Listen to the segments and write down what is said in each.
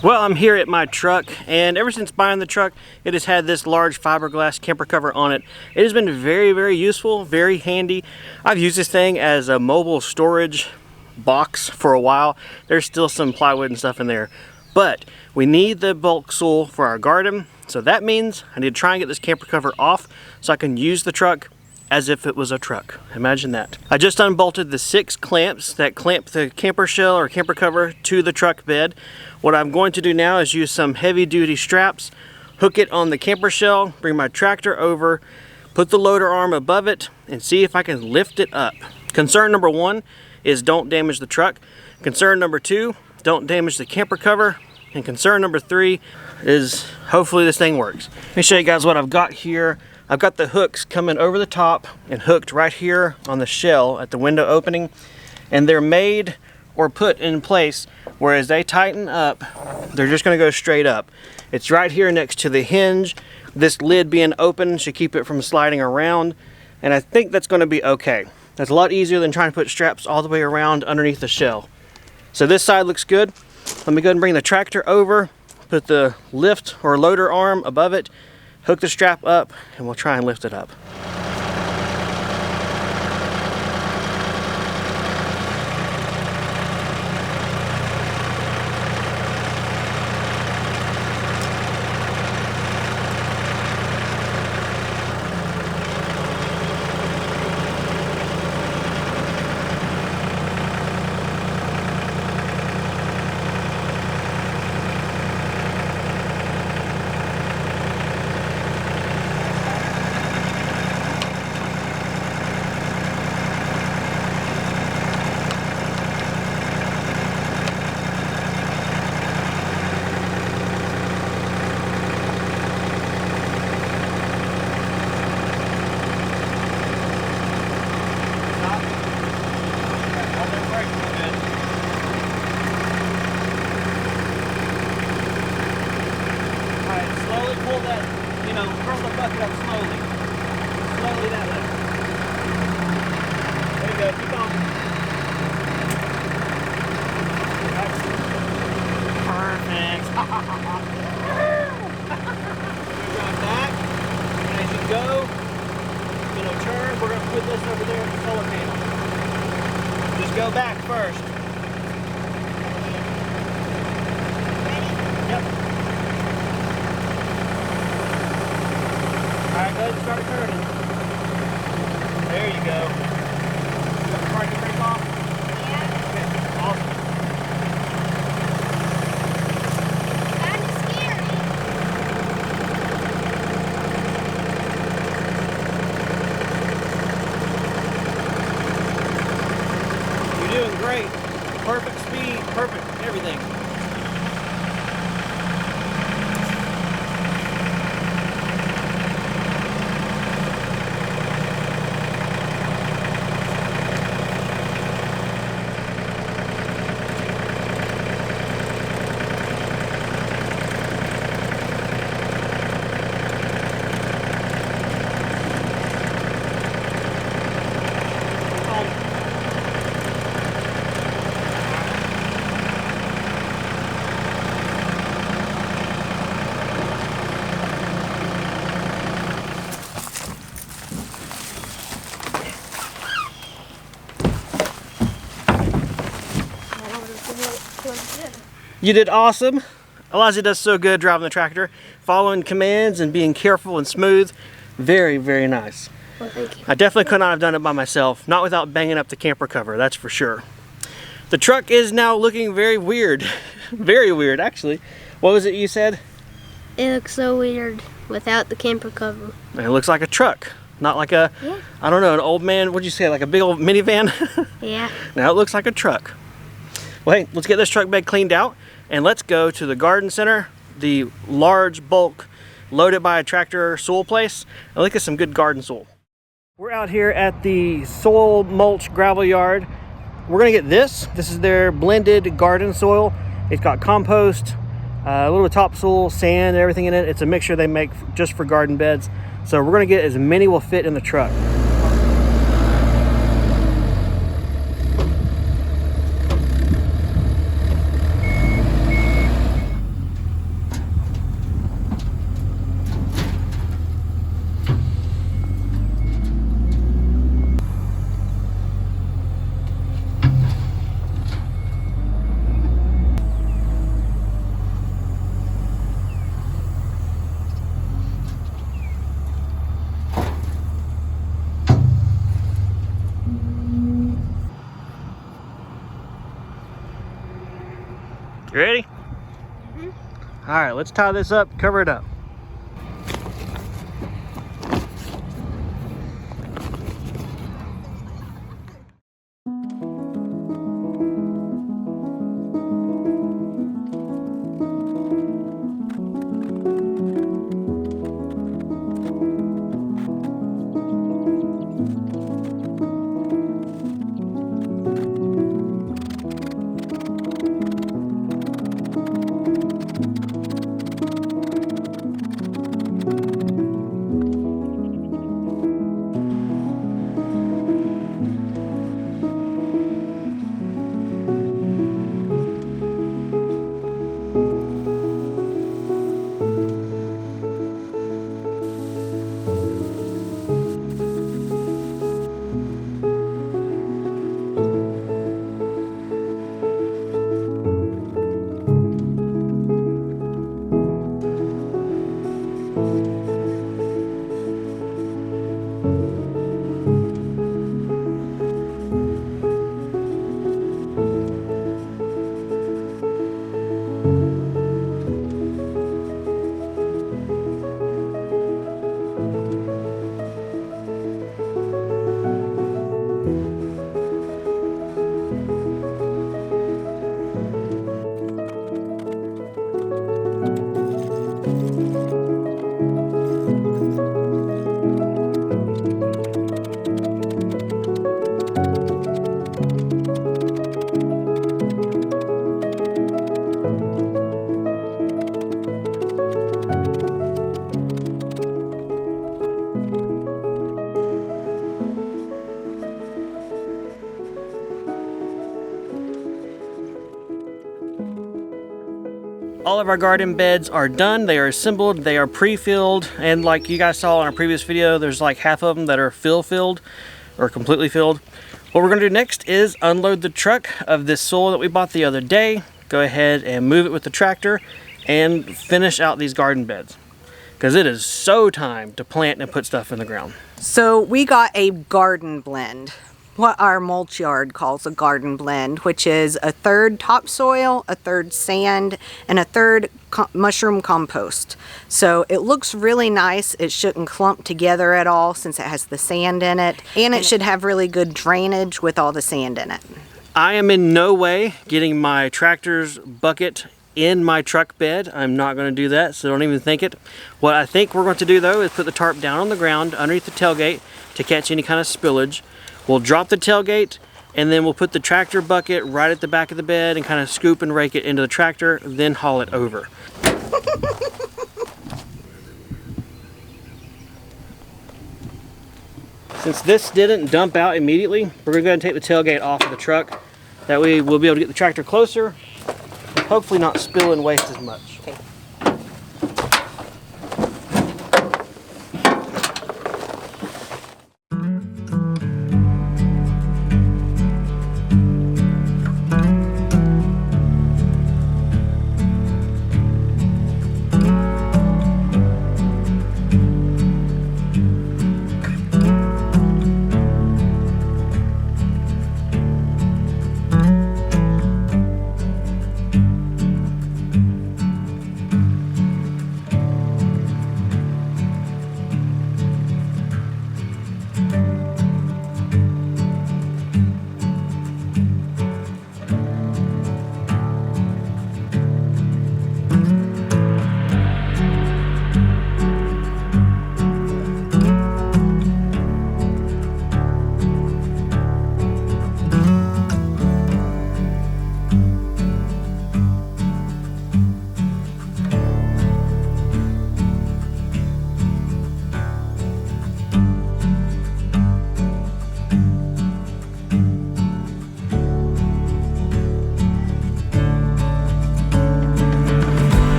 Well, I'm here at my truck, and ever since buying the truck, it has had this large fiberglass camper cover on it. It has been very, very useful, very handy. I've used this thing as a mobile storage box for a while. There's still some plywood and stuff in there, but we need the bulk soil for our garden, so that means I need to try and get this camper cover off so I can use the truck as if it was a truck. Imagine that. I just unbolted the 6 clamps that clamp the camper shell or camper cover to the truck bed. What I'm going to do now is use some heavy duty straps, hook it on the camper shell, bring my tractor over, put the loader arm above it, and see if I can lift it up. Concern number 1 is don't damage the truck. Concern number 2, don't damage the camper cover. And concern number 3 is hopefully this thing works. Let me show you guys what I've got here. I've got the hooks coming over the top and hooked right here on the shell at the window opening, and they're made or put in place where as they tighten up, they're just going to go straight up. It's right here next to the hinge. This lid being open should keep it from sliding around, and I think that's going to be okay. That's a lot easier than trying to put straps all the way around underneath the shell. So this side looks good. Let me go ahead and bring the tractor over, put the lift or loader arm above it, hook the strap up, and we'll try and lift it up. Go back first. Yep. Alright, go ahead and start turning. There you go. Got the parking brake off? Yeah. Okay, awesome. Kind of scary. You're doing great. Perfect speed, perfect everything. You did awesome. Eliza does so good driving the tractor, following commands and being careful and smooth. Very, very nice. Well, thank you. I definitely could not have done it by myself, not without banging up the camper cover, that's for sure. The truck is now looking very weird. Very weird, actually. What was it you said? It looks so weird without the camper cover. It looks like a truck, not like a, yeah. I don't know, an old man, what'd you say, like a big old minivan? Yeah. Now it looks like a truck. Well, hey, let's get this truck bed cleaned out and let's go to the garden center, the large bulk loaded by a tractor soil place, and look at some good garden soil. We're out here at the soil mulch gravel yard. We're gonna get this. This is their blended garden soil. It's got compost, a little topsoil, sand, and everything in it. It's a mixture they make just for garden beds. So we're gonna get as many will fit in the truck. You ready? All right, let's tie this up, cover it up. All of our garden beds are done. They are assembled, they are pre-filled, and like you guys saw in our previous video, there's like half of them that are filled or completely filled. What we're gonna do next is unload the truck of this soil that we bought the other day, go ahead and move it with the tractor, and finish out these garden beds. Because it is so time to plant and put stuff in the ground. So we got a garden blend, what our mulch yard calls a garden blend, which is a third topsoil, a third sand, and a third mushroom compost. So it looks really nice. It shouldn't clump together at all since it has the sand in it, and it should have really good drainage with all the sand in it. I am in no way getting my tractor's bucket in my truck bed. I'm not going to do that, so don't even think it. What I think we're going to do though is put the tarp down on the ground underneath the tailgate to catch any kind of spillage. We'll drop the tailgate, and then we'll put the tractor bucket right at the back of the bed and kind of scoop and rake it into the tractor, then haul it over. Since this didn't dump out immediately, we're going to go ahead and take the tailgate off of the truck. That way we'll be able to get the tractor closer, hopefully not spill and waste as much. Okay.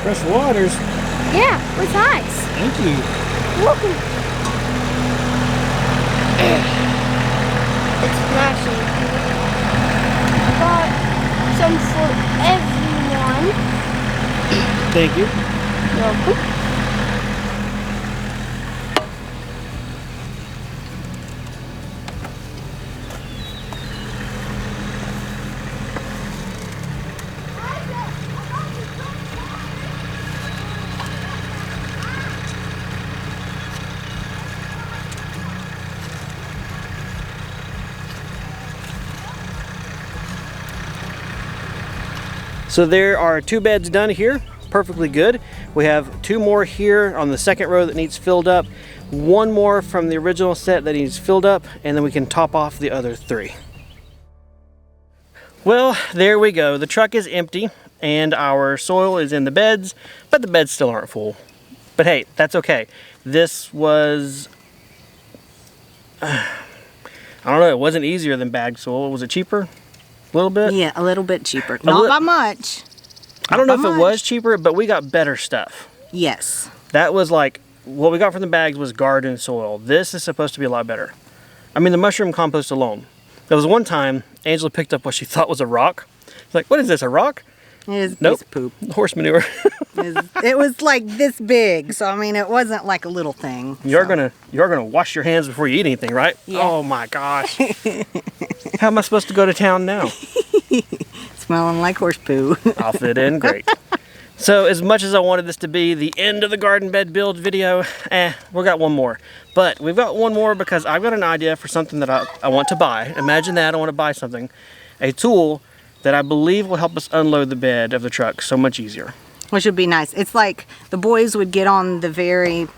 Fresh waters. Yeah, with ice. Thank you. Welcome. It's smashing. Got some for everyone. Thank you. Welcome. So there are 2 beds done here, perfectly good. We have 2 more here on the second row that needs filled up, 1 more from the original set that needs filled up, and then we can top off the other 3. Well, there we go. The truck is empty and our soil is in the beds, but the beds still aren't full. But hey, that's okay. This was, I don't know, it wasn't easier than bagged soil. Was it cheaper? A little bit? Yeah, a little bit cheaper. Not by much. I don't know if it was cheaper, but we got better stuff. Yes. That was like, what we got from the bags was garden soil. This is supposed to be a lot better. I mean, the mushroom compost alone. There was one time, Angela picked up what she thought was a rock. It's like, what is this, a rock? It is Nope. poop. Horse manure. It was like this big, so I mean, it wasn't like a little thing. You're gonna wash your hands before you eat anything, right? Yeah. Oh my gosh. How am I supposed to go to town now? Smelling like horse poo. I'll fit in great. So as much as I wanted this to be the end of the garden bed build video, we got one more. But we've got one more because I've got an idea for something that I want to buy. Imagine that, I want to buy something. A tool that I believe will help us unload the bed of the truck so much easier. Which would be nice. It's like the boys would get on the very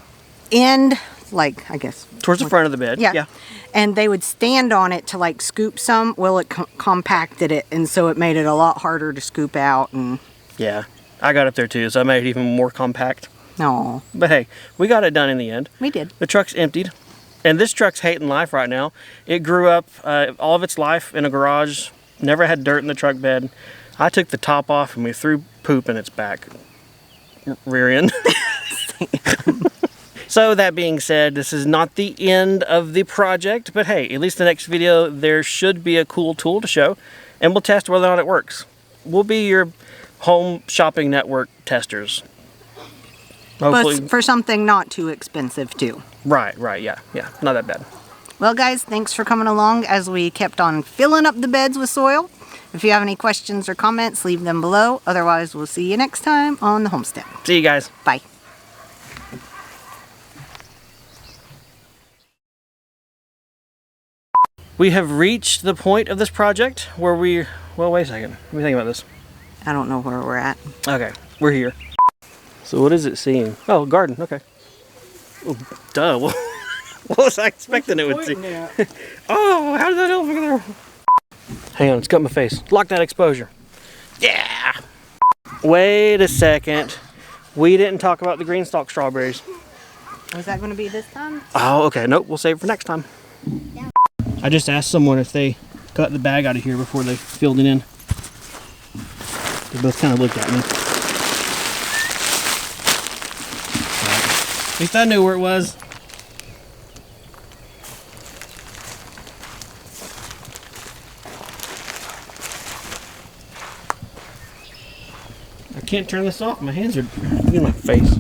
end, like, I guess. Towards the front of the bed. Yeah. And they would stand on it to like scoop some. Well, it compacted it, and so it made it a lot harder to scoop out. And Yeah, I got up there too, so I made it even more compact. no, But hey, we got it done in the end. we did. The truck's emptied. And this truck's hating life right now. It grew up all of its life in a garage. Never had dirt in the truck bed. I took the top off and we threw poop in its back. Rear end. So that being said, this is not the end of the project, but hey, at least the next video there should be a cool tool to show, and we'll test whether or not it works. We'll be your home shopping network testers. Hopefully. But for something not too expensive too. Right, yeah, not that bad. Well, guys, thanks for coming along as we kept on filling up the beds with soil. If you have any questions or comments, leave them below. Otherwise, we'll see you next time on the homestead. See you guys. Bye. We have reached the point of this project where well, wait a second. Let me think about this. I don't know where we're at. Okay, we're here. So what is it seeing? Oh, garden, okay. Oh, duh. What was I expecting it would see? Oh, how did that elephant get there? Hang on, it's got my face. Lock that exposure. Yeah! Wait a second. We didn't talk about the green stalk strawberries. Was that going to be this time? Oh, okay. Nope, we'll save it for next time. I just asked someone if they got the bag out of here before they filled it in. They both kind of looked at me. At least I knew where it was. I can't turn this off. My hands are in my face.